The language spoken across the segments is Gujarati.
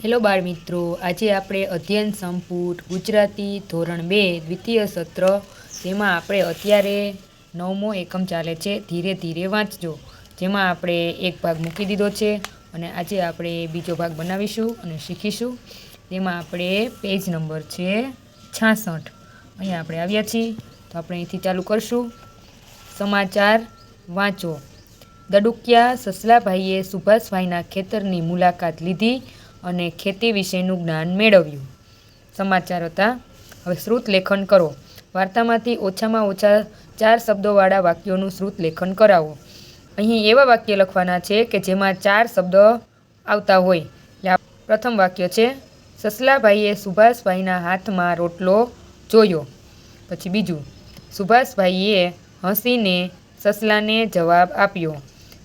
હેલો બાળ મિત્રો, આજે આપણે અધ્યયન સંપુટ ગુજરાતી ધોરણ 2 દ્વિતીય સત્ર, જેમાં આપણે અત્યારે 9મો એકમ ચાલે છે. ધીરે ધીરે વાંચજો, જેમાં આપણે એક ભાગ મૂકી દીધો છે અને આજે આપણે બીજો ભાગ બનાવીશું અને શીખીશું. તેમાં આપણે પેજ નંબર છે 66. અહીંયા આપણે આવ્યા છીએ, તો આપણે અહીંથી ચાલુ કરશું. સમાચાર વાંચો. દડુકિયા સસલાભાઈએ સુભાષભાઈના ખેતરની મુલાકાત લીધી અને ખેતી વિશેનું જ્ઞાન મેળવ્યું. સમાચાર હતા. હવે શ્રુત લેખન કરો. વાર્તામાંથી ઓછામાં ઓછા 4 શબ્દોવાળા વાક્યોનું શ્રુત લેખન કરાવો. અહીં એવા વાક્ય લખવાના છે કે જેમાં 4 શબ્દો આવતા હોય. પ્રથમ વાક્ય છે, સસલાભાઈએ સુભાષભાઈના હાથમાં રોટલો જોયો. પછી બીજું, સુભાષભાઈએ હસીને સસલાને જવાબ આપ્યો.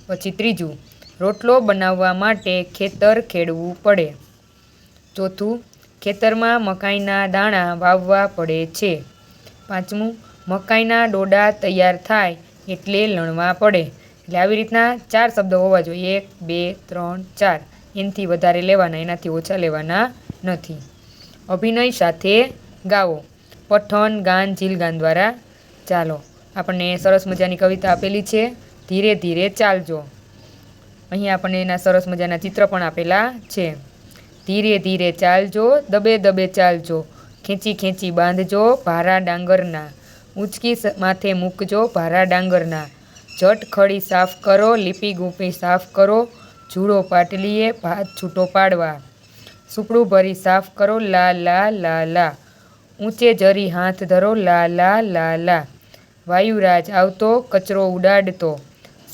પછી ત્રીજું, રોટલો બનાવવા માટે ખેતર ખેડવું પડે. ચોથું, ખેતરમાં મકાઈના દાણા વાવવા પડે છે. પાંચમું, મકાઈના ડોડા તૈયાર થાય એટલે લણવા પડે. એટલે આવી રીતના 4 શબ્દો હોવા જોઈએ. 1, 2, 3, 4. એનાથી વધારે લેવાના, એનાથી ઓછા લેવાના નથી. અભિનય સાથે ગાવો. પઠન, ગાન, જીલગાન દ્વારા ચાલો. આપણને સરસ મજાની કવિતા આપેલી છે, ધીરે ધીરે ચાલજો. અહીં આપણને એના સરસ મજાના ચિત્ર પણ આપેલા છે. ધીરે ધીરે ચાલજો, દબે દબે ચાલજો, ખેંચી ખેંચી બાંધજો ભારા ડાંગરના, ઊંચકી માથે મૂકજો ભારા ડાંગરના, જટ ખડી સાફ કરો, લીપી ગૂંપી સાફ કરો, જુડો પાટલીએ ભાત છૂટો પાડવા, સુપડું ભરી સાફ કરો, લા લા લા લા, ઊંચે જરી હાથ ધરો, લા લા લા લા, વાયુરાજ આવતો કચરો ઉડાડતો,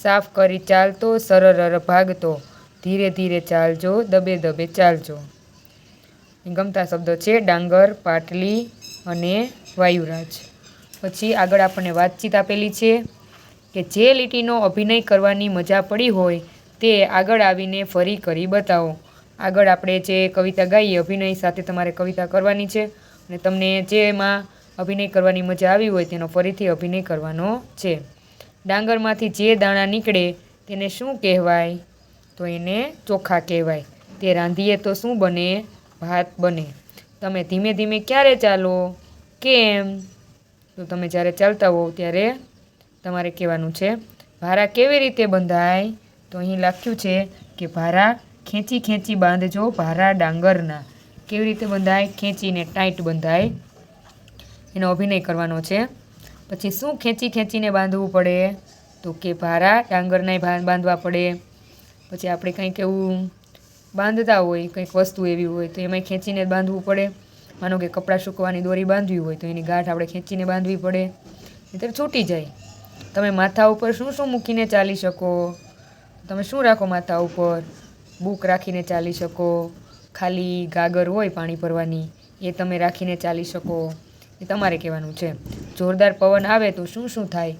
સાફ કરી ચાલતો સરરર ભાગતો, ધીરે ધીરે ચાલજો, દબે દબે ચાલજો. ગમતા શબ્દો છે ડાંગર, પાટલી અને વાયુરાજ. પછી આગળ આપણને વાતચીત આપેલી છે કે જે લીટીનો અભિનય કરવાની મજા પડી હોય તે આગળ આવીને ફરી કરી બતાવો. આગળ આપણે જે કવિતા ગાઈએ અભિનય સાથે તમારે કવિતા કરવાની છે અને તમને જેમાં અભિનય કરવાની મજા આવી હોય તેનો ફરીથી અભિનય કરવાનો છે. ડાંગરમાંથી જે દાણા નીકળે તેને શું કહેવાય? તો એને ચોખા કહેવાય. તે રાંધીએ તો શું બને? ભાત બને. તમે ધીમે ધીમે ક્યારે ચાલો? કેમ? તો તમે જ્યારે ચાલતા હો ત્યારે તમારે કહેવાનું છે. ભારા કેવી રીતે બંધાય? તો અહીં લખ્યું છે કે ભારા ખેંચી ખેંચી બાંધજો ભારા ડાંગરના. કેવી રીતે બંધાય? ખેંચીને ટાઈટ બંધાય. એનો અભિનય કરવાનો છે. પછી શું ખેંચી ખેંચીને બાંધવું પડે? તો કે ભારા ડાંગરના બાંધવા પડે. પછી આપણે કંઈક એવું બાંધતા હોય, કંઈક વસ્તુ એવી હોય તો એમાંય ખેંચીને બાંધવું પડે. માનો કે કપડાં સૂકવવાની દોરી બાંધવી હોય તો એની ગાંઠ આપણે ખેંચીને બાંધવી પડે, નહીંતર છૂટી જાય. તમે માથા ઉપર શું શું મૂકીને ચાલી શકો? તમે શું રાખો માથા ઉપર? બુક રાખીને ચાલી શકો, ખાલી ગાગર હોય પાણી ભરવાની એ તમે રાખીને ચાલી શકો. એ તમારે કહેવાનું છે. જોરદાર પવન આવે તો શું શું થાય?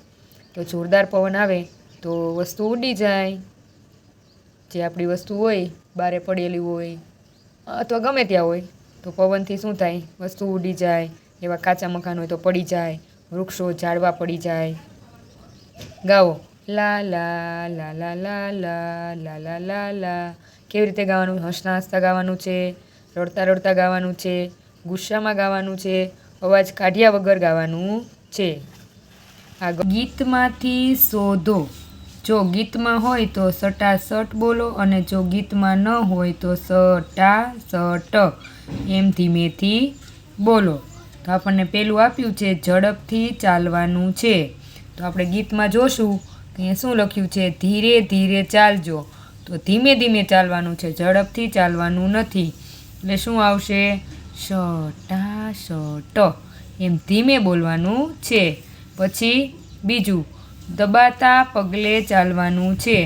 તો જોરદાર પવન આવે તો વસ્તુ ઉડી જાય. જે આપણી વસ્તુ હોય બારે પડેલી હોય અથવા ગમે ત્યાં હોય તો પવનથી શું થાય? વસ્તુ ઉડી જાય. એવા કાચા મકાન હોય તો પડી જાય, વૃક્ષો ઝાડવા પડી જાય. ગાઓ. લા લા લા લા લા લા લા લા લા લા. કેવી રીતે ગાવાનું? હસતા હસતા ગાવાનું છે, રડતા રડતા ગાવાનું છે, ગુસ્સામાં ગાવાનું છે, અવાજ કાઢ્યા વગર ગાવાનું છે. આગળ ગીતમાંથી શોધો. જો ગીતમાં હોય તો સટાસટ બોલો અને જો ગીતમાં ન હોય તો સટાસટ એમ ધીમેથી બોલો. તો આપણને પેલું આપ્યું છે ઝડપથી ચાલવાનું છે. તો આપણે ગીતમાં જોશું કે અહીંયા શું લખ્યું છે? ધીરે ધીરે ચાલજો. તો ધીમે ધીમે ચાલવાનું છે, ઝડપથી ચાલવાનું નથી. એટલે શું આવશે? સટાસટ એમ ધીમે બોલવાનું છે. પછી બીજું, દબાતા પગલે ચાલવાનું છે.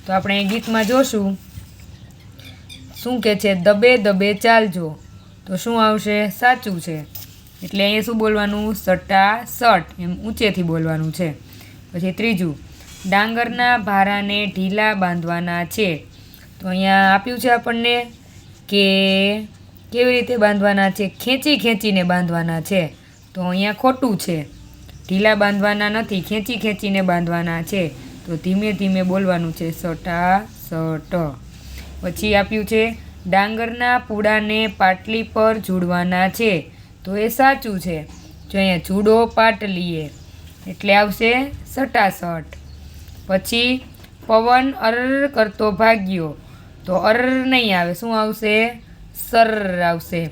તો આપણે ગીતમાં જોશું શું કહે છે? દબે દબે ચાલજો. તો શું આવશે? સાચું છે. એટલે અહીંયા શું બોલવાનું? સટાસટ એમ ઊંચેથી બોલવાનું છે. પછી ત્રીજું, ડાંગરના ભારાને ઢીલા બાંધવાના છે. તો અહીંયા આપ્યું છે આપણને કે કેવી રીતે બાંધવાના છે? ખેંચી ખેંચીને બાંધવાના છે. તો અહીંયા ખોટું છે. ઢીલા બાંધવાના નથી, ખેંચી ખેંચીને બાંધવાના છે. તો ધીમે ધીમે બોલવાનું છે સટાસટ. પછી આપ્યું છે ડાંગરના પૂડાને પાટલી પર ઝૂડવાના છે, તો એ સાચું છે. જો અહીંયા ઝૂડો પાટલીએ એટલે આવશે સટાસટ. પછી પવન અરર કરતો ભાગ્યો, તો અરર નહીં આવે, શું આવશે? સર આવશે.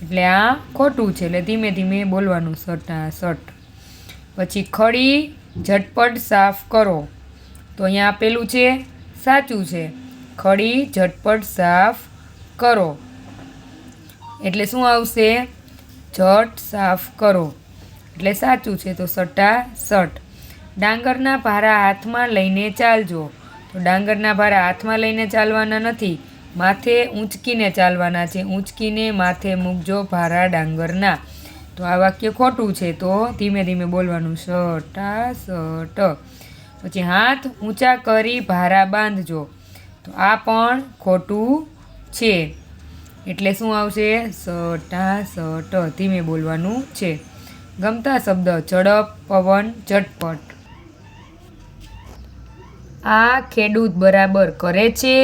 એટલે આ ખોટું છે, એટલે ધીમે ધીમે બોલવાનું સટાસટ. પછી ખડી ઝટપટ સાફ કરો, તો અહીંયા આપેલું છે સાચું છે. ખડી ઝટપટ સાફ કરો એટલે શું આવશે? ઝટ સાફ કરો એટલે સાચું છે, તો સટાસટ. ડાંગરના ભારા હાથમાં લઈને ચાલજો, તો ડાંગરના ભારા હાથમાં લઈને ચાલવાના નથી, માથે ઊંચકીને ચાલવાના છે. ઊંચકીને માથે મૂકજો ભારા ડાંગરના. તો આ વાક્ય ખોટું છે, તો ધીમે ધીમે બોલવાનું સટાસટ. પછી હાથ ઊંચા કરી ભારા બાંધજો, તો આ પણ ખોટું છે, એટલે શું આવશે? સટાસટ. ધીમે બોલવાનું છે. ગમતા શબ્દ ઝડપ, પવન, ઝટપટ. આ ખેડૂત બરાબર કરે છે.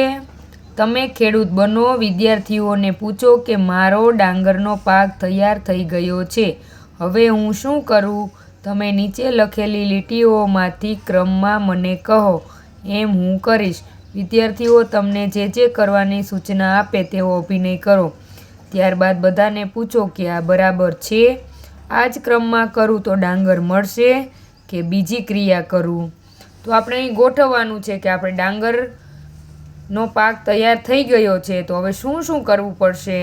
તમે ખેડૂત બનો. વિદ્યાર્થીઓને પૂછો કે મારો ડાંગરનો પાક તૈયાર થઈ ગયો છે, હવે હું શું કરું? તમે નીચે લખેલી લીટીઓમાંથી ક્રમમાં મને કહો, એમ હું કરીશ. વિદ્યાર્થીઓ તમને જે કરવાની સૂચના આપે તેવો અભિનય કરો. ત્યારબાદ બધાને પૂછો કે આ બરાબર છે? આ જ ક્રમમાં કરું તો ડાંગર મળશે કે બીજી ક્રિયા કરું? તો આપણે અહીં ગોઠવવાનું છે કે આપણે ડાંગરનો પાક તૈયાર થઈ ગયો છે, તો હવે શું શું કરવું પડશે?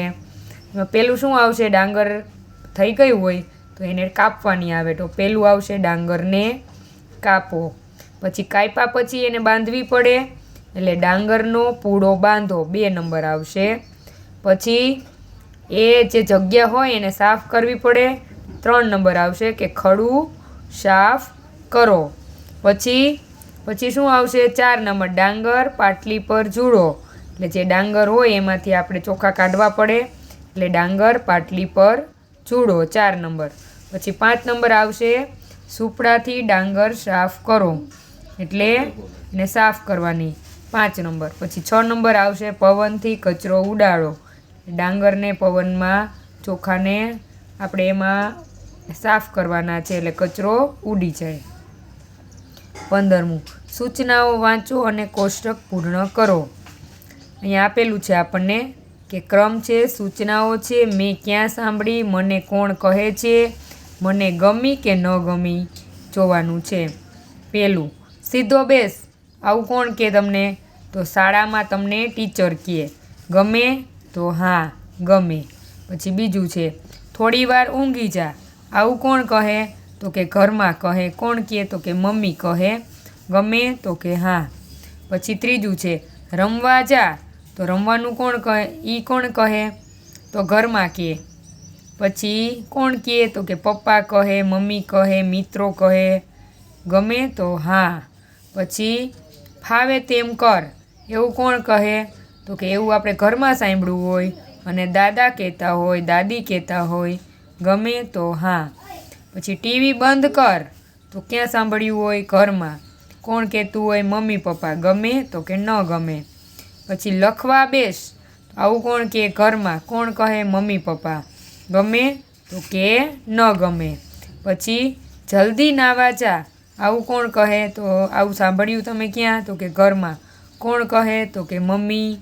પહેલું શું આવશે? ડાંગર થઈ ગયું હોય તો એને કાપવાની આવે, તો પહેલું આવશે ડાંગરને કાપો. પછી કાપ્યા પછી એને બાંધવી પડે, એટલે ડાંગરનો પૂડો બાંધો, 2 નંબર આવશે. પછી એ જે જગ્યા હોય એને સાફ કરવી પડે, 3 નંબર આવશે કે ખડું સાફ કરો. પછી શું આવશે? 4 નંબર ડાંગર પાટલી પર ઝૂડો, એટલે જે ડાંગર હોય એમાંથી આપણે ચોખા કાઢવા પડે, એટલે ડાંગર પાટલી પર ઝૂડો, 4 નંબર. પછી 5 નંબર આવશે સુપડાથી ડાંગર સાફ કરો, એટલે એને સાફ કરવાની, 5 નંબર. પછી 6 નંબર આવશે પવનથી કચરો ઉડાડો, ડાંગરને પવનમાં ચોખાને આપણે એમાં સાફ કરવાના છે, એટલે કચરો ઉડી જાય. 15મું સૂચનાઓ વાંચો અને કોષ્ટક પૂર્ણ કરો. અહીંયા આપેલું છે આપણને કે ક્રમ છે, સૂચનાઓ છે, મેં ક્યાં સાંભળી, મને કોણ કહે છે, મને ગમી કે ન ગમી જોવાનું છે. પહેલું સીધો બેસ, આવું કોણ કહે તમને? તો શાળામાં તમને ટીચર કહે. ગમે? તો હા ગમે. પછી બીજું છે થોડી વાર ઊંઘી જા, આવું કોણ કહે? તો કે ઘરમાં કહે. કોણ કહે? તો કે મમ્મી કહે. ગમે? તો કે હા. પછી ત્રીજું છે રમવા જા, તો રમવાનું કોણ કહે? કોણ કહે? તો ઘરમાં કહે. પછી કોણ કહે? તો કે પપ્પા કહે, મમ્મી કહે, મિત્રો કહે. ગમે? તો હા. પછી ફાવે તેમ કર, એવું કોણ કહે? તો કે એવું આપણે ઘરમાં સાંભળ્યું હોય અને દાદા કહેતા હોય, દાદી કહેતા હોય. ગમે? તો હા. પછી ટીવી બંધ કર, તો ક્યાં સાંભળ્યું હોય? ઘરમાં. કોણ કહેતું હોય? Mummy papa. ગમે? તો કે ન ગમે. પછી લખવા બેસ, આવું કોણ કહે? ઘરમાં. કોણ કહે? Mummy papa. ગમે? તો કે ન ગમે. પછી જલ્દી નાવા જા, આવું કોણ કહે? તો આવું સાંભળ્યું તમે ક્યાં? તો કે ઘરમાં. કોણ કહે? તો કે મમ્મી.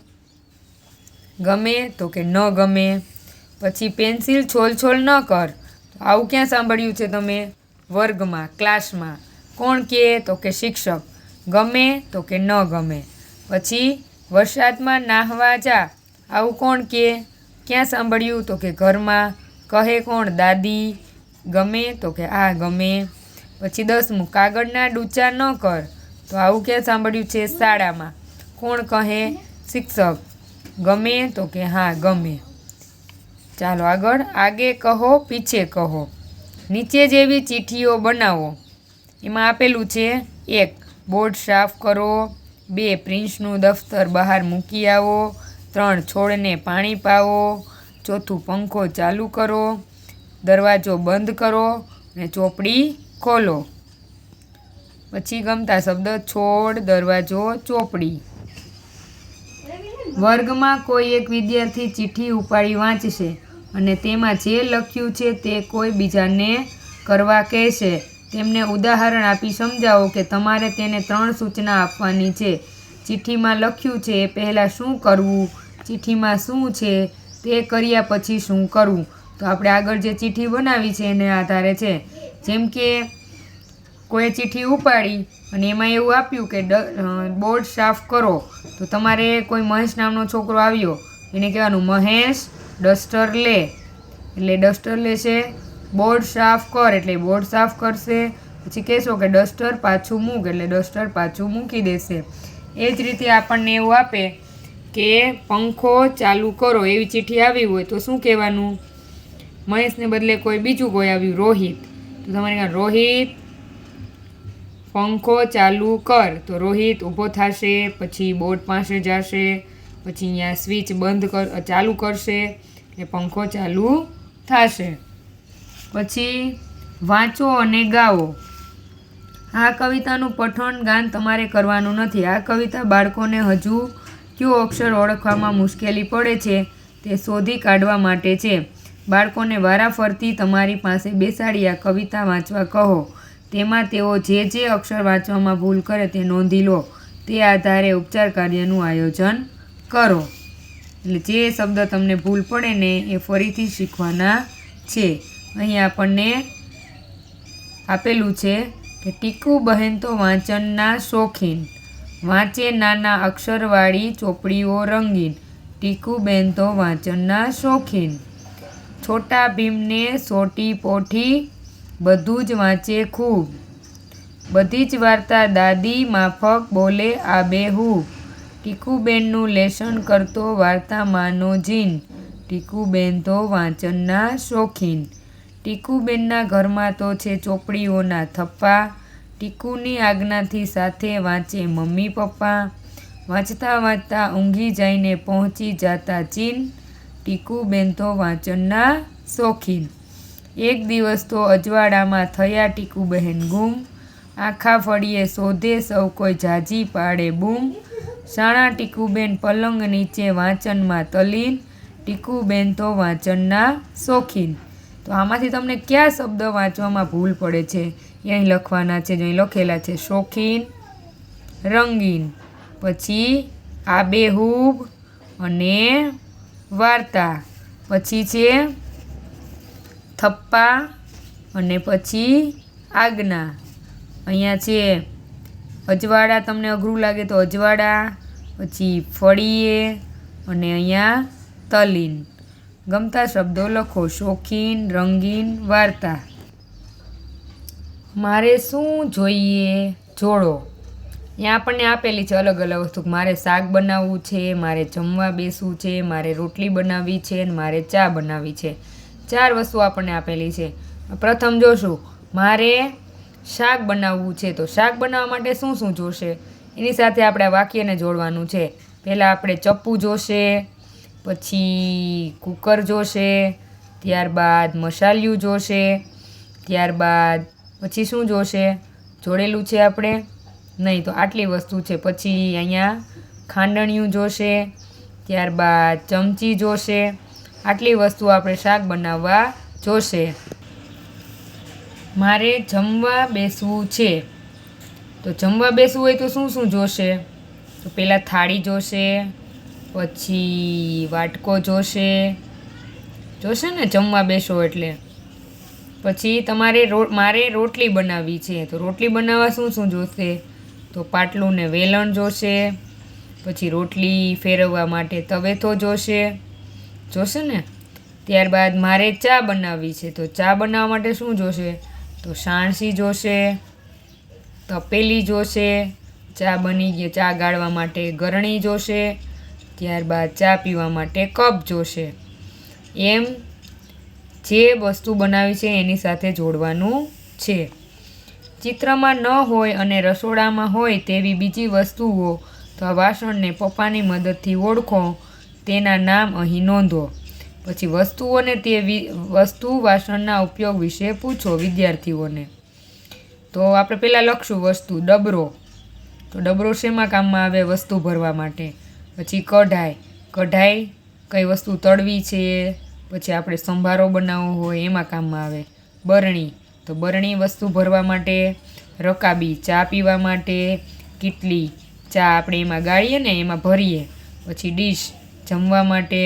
ગમે? તો કે ન ગમે. પછી પેન્સિલ છોલ ન કર, તો આવું ક્યાં સાંભળ્યું છે તમે? વર્ગમાં, ક્લાસમાં. કોણ કહે? તો કે શિક્ષક. ગમે? તો કે ન ગમે. પછી વરસાદમાં નાહવા જા, આવું કોણ કહે? ક્યાં સાંભળ્યું? તો કે ઘરમાં. કહે કોણ? દાદી. ગમે? તો કે આ ગમે. પછી 10મું કાગળના ડૂચા ન કર, તો આવું ક્યાં સાંભળ્યું છે? શાળામાં. કોણ કહે? શિક્ષક. ગમે? તો કે હા ગમે. ચાલો આગળ. આગે કહો પીછે કહો. નીચે જેવી ચીઠીઓ બનાવો. એમાં આપેલું છે 1 બોર્ડ સાફ કરો, 2 પ્રિન્સનું દફતર બહાર મૂકી આવો, 3 છોડને પાણી પાવો, 4 પંખો ચાલુ કરો, દરવાજો બંધ કરો અને ચોપડી ખોલો. પછી ગમતા શબ્દ છોડ, દરવાજો, ચોપડી. વર્ગમાં કોઈ એક વિદ્યાર્થી ચિઠ્ઠી ઉપાડી વાંચશે અને તેમાં જે લખ્યું છે તે કોઈ બીજાને કરવા કહેશે. તેમને ઉદાહરણ આપી સમજાવો કે તમારે તેને 3 સૂચના આપવાની છે. ચિઠ્ઠીમાં લખ્યું છે એ પહેલાં શું કરવું, ચિઠ્ઠીમાં શું છે તે કર્યા પછી શું કરવું. તો આપણે આગળ જે ચિઠ્ઠી બનાવી છે એને આધારે છે. જેમ કે કોઈ ચિઠ્ઠી ઉપાડી અને એમાં એવું આપ્યું કે બોર્ડ સાફ કરો. તો તમારે કોઈ મહેશ નામનો છોકરો આવ્યો, એને કહેવાનું મહેશ ડસ્ટર લે, એટલે ડસ્ટર લેશે. બોર્ડ સાફ કર એટલે બોર્ડ સાફ કરશે. પછી કહેશો કે ડસ્ટર પાછું મૂક એટલે ડસ્ટર પાછું મૂકી દેશે. એ જ રીતે આપણને એવું આપે કે પંખો ચાલુ કરો એવી ચિઠ્ઠી આવી હોય તો શું કહેવાનું? મહેશને બદલે કોઈ બીજું કોઈ આવ્યું, રોહિત, તો તમારે કહે રોહિત પંખો ચાલુ કર. તો રોહિત ઊભો થશે, પછી બોર્ડ પાસે જશે, પછી અહીંયા સ્વિચ ચાલુ કરશે એટલે પંખો ચાલુ થશે. પછી વાંચો અને ગાઓ. આ કવિતાનું પઠન ગાન તમારે કરવાનું નથી. આ કવિતા બાળકોને હજુ કયો અક્ષર ઓળખવામાં મુશ્કેલી પડે છે તે શોધી કાઢવા માટે છે. બાળકોને વારાફરતી તમારી પાસે બેસાડી આ કવિતા વાંચવા કહો. તેમાં તેઓ જે અક્ષર વાંચવામાં ભૂલ કરે તે નોંધી લો. તે આધારે ઉપચાર કાર્યનું આયોજન કરો. એટલે જે શબ્દ તમને ભૂલ પડે ને એ ફરીથી શીખવાના છે. અહીં આપણને આપેલું છે કે ટીકુ બહેન તો વાંચનના શોખીન, વાંચે નાના અક્ષરવાળી ચોપડીઓ રંગીન. ટીકુ બેન તો વાંચનના શોખીન. છોટા ભીમને સોટી પોઠી બધું જ વાંચે ખૂબ. બધી જ વાર્તા દાદી માફક બોલે આબેહૂબ. ટીકુબેનનું લેસન કરતો વાર્તામાંનો જીન. ટીકુબેન તો વાંચનના શોખીન. ટીકુબેનના ઘરમાં તો છે ચોપડીઓના થપ્પા. ટીકુની આજ્ઞાથી સાથે વાંચે મમ્મી પપ્પા. વાંચતા વાંચતા ઊંઘી જઈને પહોંચી જાતા ચીન. ટીકુબેન તો વાંચનના શોખીન. એક દિવસ તો અજવાળામાં થયા ટીકુબહેન ગુમ. આખા ફળીએ શોધે સૌ કોઈ ઝાઝી પાડે બૂમ. શાણા ટીકુબેન પલંગ નીચે વાંચનમાં તલીન. ટીકુબેન તો વાંચનના શોખીન. તો આમાંથી તમને કયા શબ્દ વાંચવામાં ભૂલ પડે છે એ અહીં લખવાના છે. જો અહીં લખેલા છે શોખીન, રંગીન, પછી આબેહૂબ અને વાર્તા, પછી છે થપ્પા અને પછી આજ્ઞા. અહીંયા છે અજવાળા, તમને અઘરું લાગે તો અજવાળા, પછી ફળીએ અને અહીંયા તલીન. ગમતા શબ્દો લખો શોખીન, રંગીન, વાર્તા. મારે શું જોઈએ જોડો. અહીંયા આપણને આપેલી છે અલગ અલગ વસ્તુ. મારે શાક બનાવવું છે, મારે જમવા બેસવું છે, મારે રોટલી બનાવવી છે અને મારે ચા બનાવવી છે. 4 વસ્તુ આપણને આપેલી છે. પ્રથમ જોશું, મારે શાક બનાવવું છે. તો શાક બનાવવા માટે શું શું જોશે એની સાથે આપણે આ વાક્યને જોડવાનું છે. પહેલાં આપણે ચપ્પુ જોશે, પછી કુકર જોશે, ત્યારબાદ મસાલિયું જોશે, ત્યારબાદ પછી શું જોશે, જોડેલું છે આપણે નહીં તો આટલી વસ્તુ છે. પછી અહીંયા ખાંડણિયું જોશે, ત્યારબાદ ચમચી જોશે. આટલી વસ્તુ આપણે શાક બનાવવા જોશે. મારે જમવા બેસવું છે. તો જમવા બેસવું હોય તો શું શું જોશે? તો પહેલાં થાળી જોશે, પછી વાટકો જોશે ને જમવા બેસો એટલે. પછી મારે રોટલી બનાવવી છે. તો રોટલી બનાવવા શું શું જોશે? તો પાટલું ને વેલણ જોશે, પછી રોટલી ફેરવવા માટે તવેથો જોશે ને. ત્યારબાદ મારે ચા બનાવવી છે. તો ચા બનાવવા માટે શું જોશે? તો સાણસી જોશે, તપેલી જોશે, ચા બની ગઈ ચા ગાળવા માટે ગરણી જોશે, ત્યારબાદ ચા પીવા માટે કપ જોશે. એમ જે વસ્તુ બનાવી છે એની સાથે જોડવાનું છે. ચિત્રમાં ન હોય અને રસોડામાં હોય તેવી બીજી વસ્તુઓ તો આ વાસણને પપ્પાની મદદથી ઓળખો, તેના નામ અહીં નોંધો. પછી વસ્તુઓને તે વસ્તુ વાસણના ઉપયોગ વિશે પૂછો વિદ્યાર્થીઓને. તો આપણે પહેલાં લખશું વસ્તુ ડબરો. તો ડબરો શેમાં કામમાં આવે? વસ્તુ ભરવા માટે. પછી કઢાઈ, કઢાઈ કઈ વસ્તુ તળવી છે, પછી આપણે સંભારો બનાવવો હોય એમાં કામમાં આવે. બરણી, તો બરણી વસ્તુ ભરવા માટે. રકાબી, ચા પીવા માટે. કીટલી, ચા આપણે એમાં ગાળીએ ને એમાં ભરીએ. પછી ડીશ, જમવા માટે.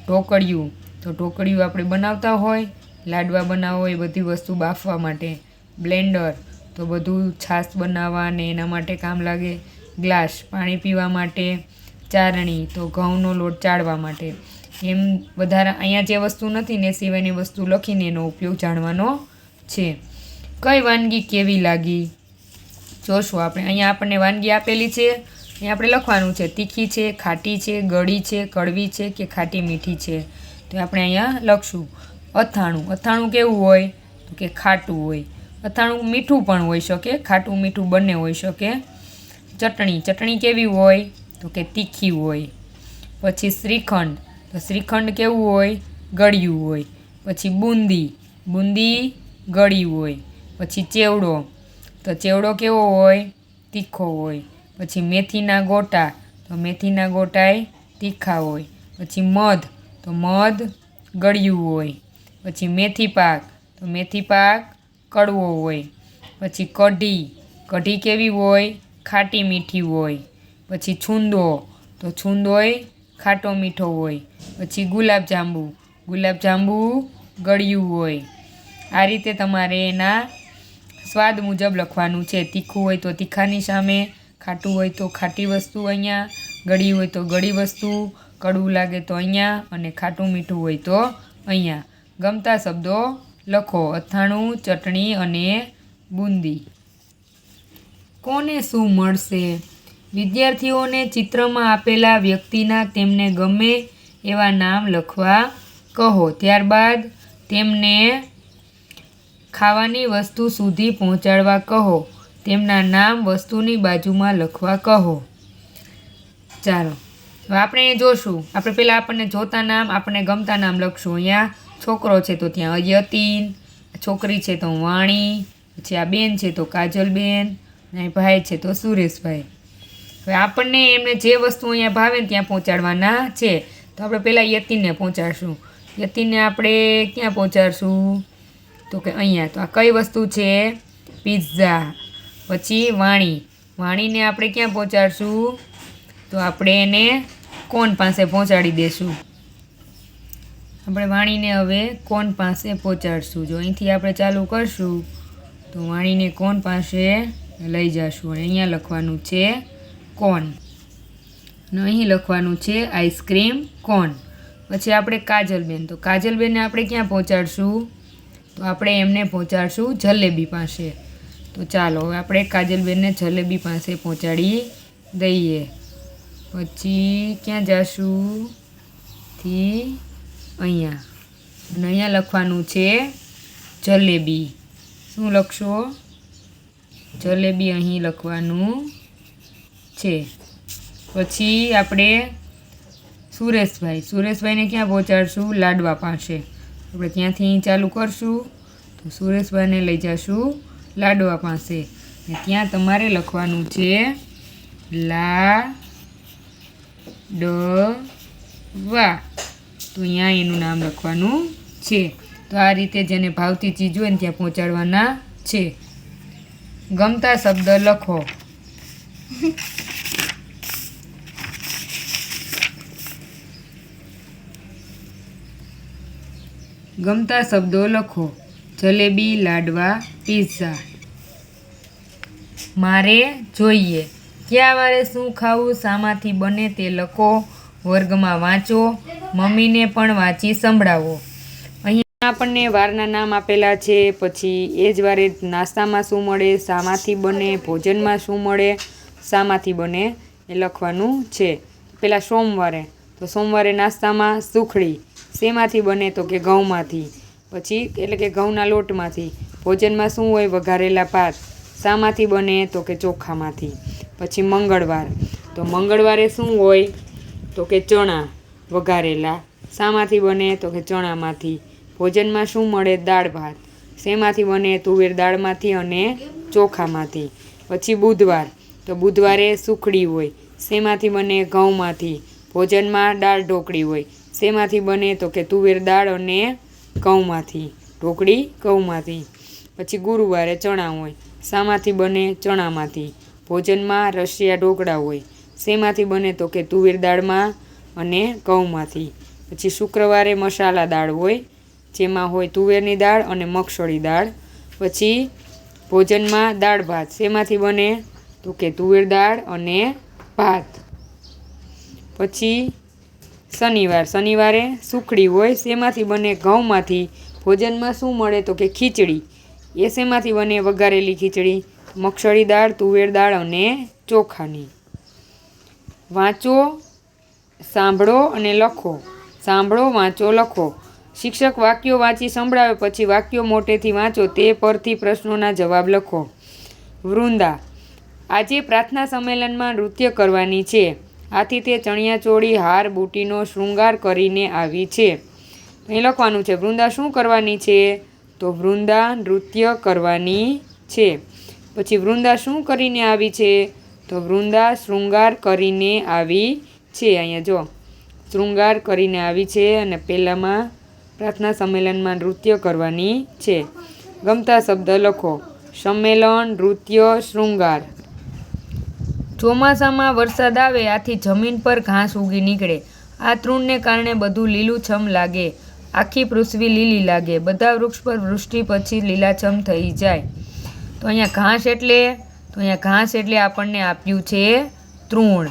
ઢોકળિયું, તો ઢોકળિયું આપણે બનાવતા હોય, લાડવા બનાવવા હોય, બધી વસ્તુ બાફવા માટે. બ્લેન્ડર, તો બધું છાશ બનાવવા ને એના માટે કામ લાગે. ગ્લાસ, પાણી પીવા માટે. ચારણી, તો ઘઉંનો લોટ ચાળવા માટે. એમ વધારે અહીંયા જે વસ્તુ નથી ને એ સિવાયની વસ્તુ લખીને એનો ઉપયોગ જાણવાનો છે. કઈ વાનગી કેવી લાગી જોશું આપણે. અહીંયા આપણને વાનગી આપેલી છે, અહીંયા આપણે લખવાનું છે તીખી છે, ખાટી છે, ગળી છે, કડવી છે કે ખાટી મીઠી છે. તો આપણે અહીંયા લખશું. અથાણું, અથાણું કેવું હોય તો કે ખાટું હોય. અથાણું મીઠું પણ હોઈ શકે, ખાટું મીઠું બંને હોઈ શકે. ચટણી, ચટણી કેવી હોય તો કે તીખી હોય. પછી શ્રીખંડ, તો શ્રીખંડ કેવું હોય ગળ્યું હોય. પછી બુંદી, બુંદી ગળ્યું હોય. પછી ચેવડો, તો ચેવડો કેવો હોય તીખો હોય. પછી મેથીના ગોટા, તો મેથીના ગોટાય તીખા હોય. પછી મધ, તો મધ ગળ્યું હોય. પછી મેથી પાક, તો મેથી પાક કડવો હોય. પછી કઢી, કઢી કેવી હોય ખાટી મીઠી હોય. પછી છૂંદો, તો છૂંદોય ખાટો મીઠો હોય. પછી ગુલાબજાંબુ, ગુલાબજાંબુ ગળ્યું હોય. આ રીતે તમારે એના સ્વાદ મુજબ લખવાનું છે. તીખું હોય તો તીખાની સામે, ખાટું હોય તો ખાટી વસ્તુ અહીંયા, ગળી હોય તો ગળી વસ્તુ, કડવું લાગે તો અહીંયા, અને ખાટું મીઠું હોય તો અહીંયા. ગમતા શબ્દો લખો. અથાણું, ચટણી અને બુંદી. કોને શું મળશે? વિદ્યાર્થીઓને ચિત્રમાં આપેલા વ્યક્તિના તેમને ગમે એવા નામ લખવા કહો. ત્યારબાદ તેમને ખાવાની વસ્તુ સુધી પહોંચાડવા કહો. તેમના નામ વસ્તુની બાજુમાં લખવા કહો. ચાલો હવે આપણે જોશું. આપણે પહેલાં આપણને જોતા નામ, આપણને ગમતા નામ લખશું. અહીંયા છોકરો છે તો ત્યાં યતીન, છોકરી છે તો વાણી, પછી આ બેન છે તો કાજલબેન, અને ભાઈ છે તો સુરેશભાઈ. હવે આપણને એમને જે વસ્તુ અહીંયા ભાવે ને ત્યાં પહોંચાડવાના છે. તો આપણે પહેલાં યતીનને પહોંચાડશું. યતીનને આપણે ક્યાં પહોંચાડશું તો કે અહીંયા. તો આ કઈ વસ્તુ છે પિઝા. પછી વાણી, વાણીને આપણે ક્યાં પહોંચાડશું તો આપણે એને કોણ પાસે પહોંચાડી દઈશું. આપણે વાણીને હવે કોણ પાસે પહોંચાડશું. જો અહીંથી આપણે ચાલુ કરશું તો વાણીને કોણ પાસે લઈ જશું. અને અહીંયા લખવાનું છે કોણ, અને અહીં લખવાનું છે આઈસ્ક્રીમ કોણ. પછી આપણે કાજલબેન, તો કાજલબેનને આપણે ક્યાં પહોંચાડશું તો આપણે એમને પહોંચાડશું જલેબી પાસે. તો ચાલો હવે આપણે કાજલબેનને જલેબી પાસે પહોંચાડી દઈએ. પછી ક્યાં જશું થી અહીંયા, અને અહીંયા લખવાનું છે જલેબી. શું લખશો જલેબી અહીં લખવાનું છે. પછી આપણે સુરેશભાઈ, સુરેશભાઈને ક્યાં પહોંચાડશું લાડવા પાસે. આપણે ત્યાંથી ચાલુ કરશું તો સુરેશભાઈને લઈ જશું લાડવા પાસે. ને ત્યાં તમારે લખવાનું છે લાડવા. તો અહીંયા એનું નામ લખવાનું છે. તો આ રીતે જેને ભાવતી ચીજ હોય ને ત્યાં પહોંચાડવાના છે. ગમતા શબ્દ લખો. ગમતા શબ્દો લખો. જલેબી, લાડવા, પિઝા. મારે જોઈએ. કયા વારે શું ખાવું, શામાંથી બને તે લખો. વર્ગમાં વાંચો. મમ્મીને પણ વાંચી સંભળાવો. અહીંયા આપણને વારના નામ આપેલા છે. પછી એ જ વારે નાસ્તામાં શું મળે, શામાંથી બને, ભોજનમાં શું મળે, શામાંથી બને એ લખવાનું છે. પહેલાં સોમવારે, તો સોમવારે નાસ્તામાં સુખડી. શેમાંથી બને તો કે ઘઉંમાંથી. પછી એટલે કે ઘઉંના લોટમાંથી. ભોજનમાં શું હોય વઘારેલા ભાત. શામાંથી બને તો કે ચોખામાંથી. પછી મંગળવાર, તો મંગળવારે શું હોય તો કે ચણા વઘારેલા. શામાંથી બને તો કે ચણામાંથી. ભોજનમાં શું મળે દાળ ભાત. શેમાંથી બને તુવેર દાળમાંથી અને ચોખામાંથી. પછી બુધવાર, તો બુધવારે સુખડી હોય. શેમાંથી બને? ઘઉંમાંથી. ભોજનમાં દાળ ઢોકળી હોય, શેમાંથી બને? તો કે તુવેર દાળ અને ઘઉંમાંથી. ઢોકળી ઘઉંમાંથી. પછી ગુરુવારે ચણા હોય, શામાંથી બને? ચણામાંથી. ભોજનમાં રશિયા ઢોકળા હોય, શેમાંથી બને? તો કે તુવેર દાળમાં અને ઘઉંમાંથી. પછી શુક્રવારે મસાલા દાળ હોય, જેમાં હોય તુવેરની દાળ અને મગફળી દાળ. પછી ભોજનમાં દાળ ભાત, શેમાંથી બને? તો કે તુવેર દાળ અને ભાત. પછી શનિવારે સુખડી હોય, શેમાંથી બને? ઘઉંમાંથી. ભોજનમાં શું મળે? તો કે ખીચડી. એ શેમાંથી બને? વઘારેલી ખીચડી. મગફળી દાળ, તુવેર દાળ અને ચોખાની. વાંચો, સાંભળો અને લખો. સાંભળો, વાંચો, લખો. શિક્ષક વાક્યો વાંચી સંભળાવે, પછી વાક્યો મોટેથી વાંચો, તે પરથી પ્રશ્નોના જવાબ લખો. વૃંદા: આજે પ્રાર્થના સંમેલનમાં નૃત્ય કરવાની છે, આથી તે ચણિયાચોળી, હાર, બુટીનો શૃંગાર કરીને આવી છે. અહીં લખવાનું છે વૃંદા શું કરવાની છે? તો વૃંદા નૃત્ય કરવાની છે. પછી વૃંદા શું કરીને આવી છે? તો વૃંદા શૃંગાર કરીને આવી છે. અહીંયા જો શૃંગાર કરીને આવી છે અને પહેલામાં પ્રાર્થના સંમેલનમાં નૃત્ય કરવાની છે. ગમતા શબ્દ લખો. સંમેલન, નૃત્ય, શૃંગાર. ચોમાસામાં વરસાદ આવે, આથી જમીન પર ઘાસ ઉગી નીકળે. આ તૃણને કારણે બધું લીલુંછમ લાગે, આખી પૃથ્વી લીલી લાગે. બધા વૃક્ષ પર વૃષ્ટિ પછી લીલાછમ થઈ જાય. તો અહીંયા ઘાસ એટલે આપણને આપ્યું છે તૃણ,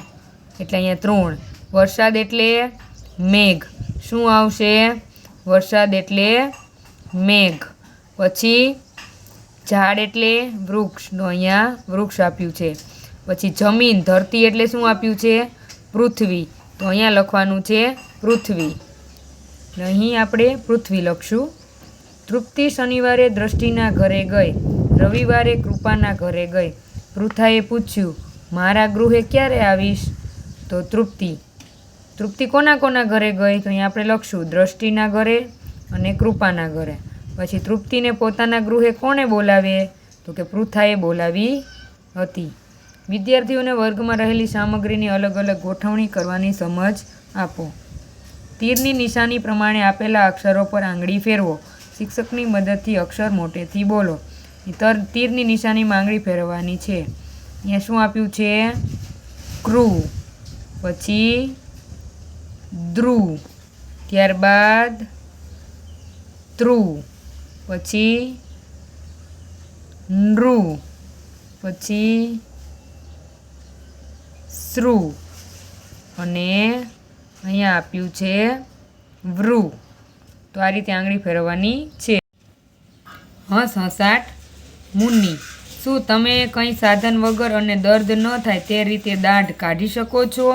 એટલે અહીંયા તૃણ. વરસાદ એટલે મેઘ. શું આવશે? વરસાદ એટલે મેઘ. પછી ઝાડ એટલે વૃક્ષ, તો અહીંયા વૃક્ષ આપ્યું છે. પછી જમીન, ધરતી એટલે શું આપ્યું છે? પૃથ્વી, તો અહીંયા લખવાનું છે પૃથ્વી. અહીં આપણે પૃથ્વી લખશું. તૃપ્તિ શનિવારે દ્રષ્ટિના ઘરે ગઈ, રવિવારે કૃપાના ઘરે ગઈ. પૃથાએ પૂછ્યું, મારા ગૃહે ક્યારે આવીશ? તો તૃપ્તિ કોના ઘરે ગઈ? તો અહીંયા આપણે લખશું દ્રષ્ટિના ઘરે અને કૃપાના ઘરે. પછી તૃપ્તિને પોતાના ગૃહે કોણે બોલાવે? તો કે પૃથાએ બોલાવી હતી. વિદ્યાર્થીઓને વર્ગમાં રહેલી સામગ્રીની અલગ અલગ ગોઠવણી કરવાની સમજ આપો. તીરની નિશાની પ્રમાણે આપેલા અક્ષરો પર આંગળી ફેરવો. શિક્ષકની મદદથી અક્ષર મોટેથી બોલો. તીરની નિશાનીમાં આંગળી ફેરવવાની છે. અહીંયા શું આપ્યું છે? ક્રુ, પછી ધ્રુવ, ત્યારબાદ ધ્રુવ, પછી નૃ, પછી શ્રુ અને અહીંયા આપ્યું છે વૃ. તો આ રીતે આંગળી ફેરવવાની છે. હસહસાટ. મુન્ની: શું તમે કંઈ સાધન વગર અને દર્દ ન થાય તે રીતે દાઢ કાઢી શકો છો?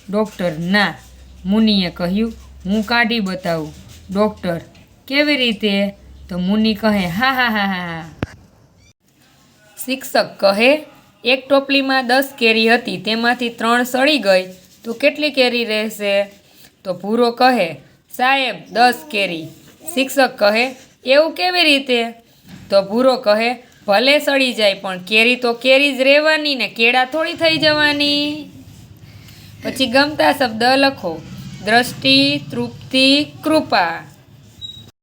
ડૉક્ટર: ના. મુન્નીએ કહ્યું, હું કાઢી બતાવું. ડૉક્ટર: કેવી રીતે? તો મુન્ની કહે, હા હા હા હા. શિક્ષક કહે, એક ટોપલીમાં 10 કેરી હતી, તેમાંથી 3 સડી ગઈ, તો કેટલી કેરી રહેશે? તો ભૂરો કહે, સાહેબ 10 કેરી. શિક્ષક કહે, એવું કેવી રીતે? તો ભૂરો કહે, ભલે સડી જાય પણ કેરી તો કેરી જ રહેવાની ને, કેળા થોડી થઈ જવાની. પછી ગમતા શબ્દ લખો. દ્રષ્ટિ, તૃપ્તિ, કૃપા.